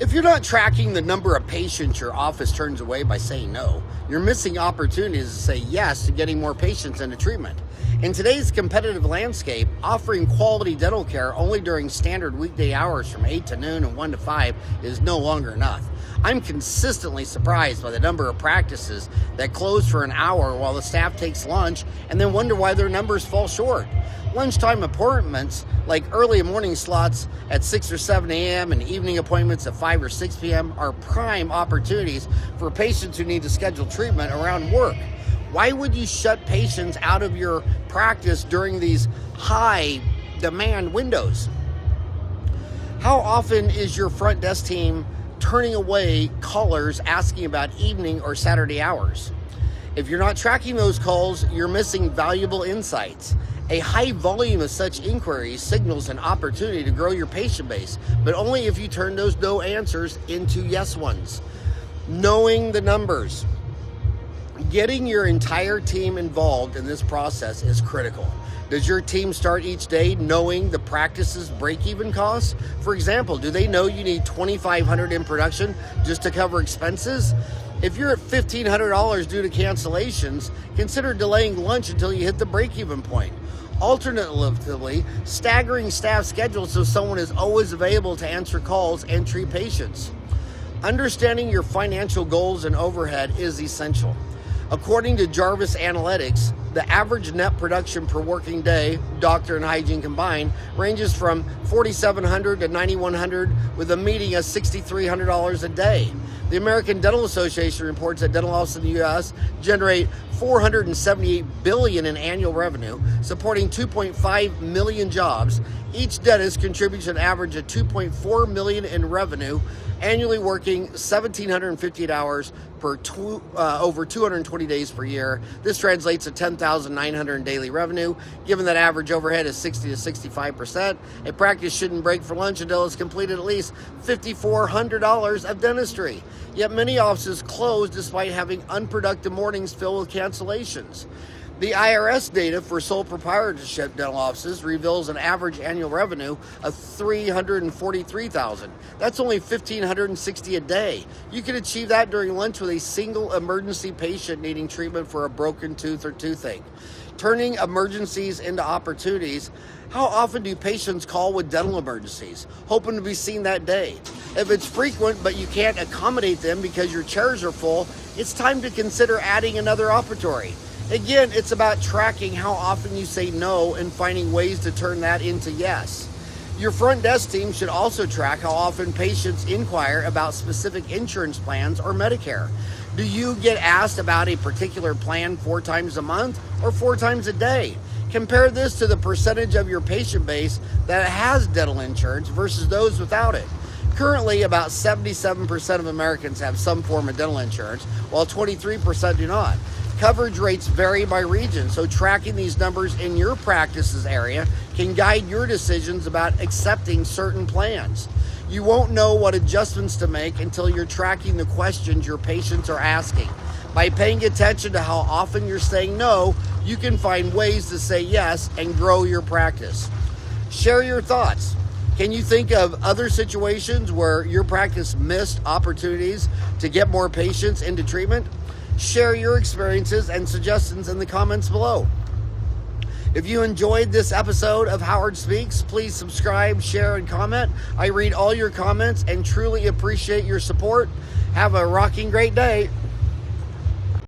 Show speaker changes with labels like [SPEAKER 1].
[SPEAKER 1] If you're not tracking the number of patients your office turns away by saying no, you're missing opportunities to say yes to getting more patients into treatment. In today's competitive landscape, offering quality dental care only during standard weekday hours from 8 to noon and 1 to 5 is no longer enough. I'm consistently surprised by the number of practices that close for an hour while the staff takes lunch and then wonder why their numbers fall short. Lunchtime appointments, like early morning slots at 6 or 7 a.m. and evening appointments at 5 or 6 p.m., are prime opportunities for patients who need to schedule treatment around work. Why would you shut patients out of your practice during these high demand windows? How often is your front desk team turning away callers asking about evening or Saturday hours? If you're not tracking those calls, you're missing valuable insights. A high volume of such inquiries signals an opportunity to grow your patient base, but only if you turn those no answers into yes ones. Knowing the numbers. Getting your entire team involved in this process is critical. Does your team start each day knowing the practice's break-even costs? For example, do they know you need $2,500 in production just to cover expenses? If you're at $1,500 due to cancellations, consider delaying lunch until you hit the break-even point. Alternatively, staggering staff schedules so someone is always available to answer calls and treat patients. Understanding your financial goals and overhead is essential. According to Jarvis Analytics, the average net production per working day, doctor and hygiene combined, ranges from $4,700 to $9,100, with a median of $6,300 a day. The American Dental Association reports that dental offices in the U.S. generate $478 billion in annual revenue, supporting 2.5 million jobs. Each dentist contributes an average of $2.4 million in revenue, annually working 1,758 hours per over 220 days per year. This translates to $10,900 in daily revenue. Given that average overhead is 60 to 65%, a practice shouldn't break for lunch until it's completed at least $5,400 of dentistry. Yet many offices close despite having unproductive mornings filled with cancellations. The IRS data for sole proprietorship dental offices reveals an average annual revenue of $343,000. That's only $1,560 a day. You can achieve that during lunch with a single emergency patient needing treatment for a broken tooth or toothache. Turning emergencies into opportunities. How often do patients call with dental emergencies, hoping to be seen that day? If it's frequent but you can't accommodate them because your chairs are full, it's time to consider adding another operatory. Again, it's about tracking how often you say no and finding ways to turn that into yes. Your front desk team should also track how often patients inquire about specific insurance plans or Medicare. Do you get asked about a particular plan 4 times a month or 4 times a day? Compare this to the percentage of your patient base that has dental insurance versus those without it. Currently, about 77% of Americans have some form of dental insurance, while 23% do not. Coverage rates vary by region, so tracking these numbers in your practice's area can guide your decisions about accepting certain plans. You won't know what adjustments to make until you're tracking the questions your patients are asking. By paying attention to how often you're saying no, you can find ways to say yes and grow your practice. Share your thoughts. Can you think of other situations where your practice missed opportunities to get more patients into treatment? Share your experiences and suggestions in the comments below. If you enjoyed this episode of Howard Speaks, please subscribe, share, and comment. I read all your comments and truly appreciate your support. Have a rocking great day.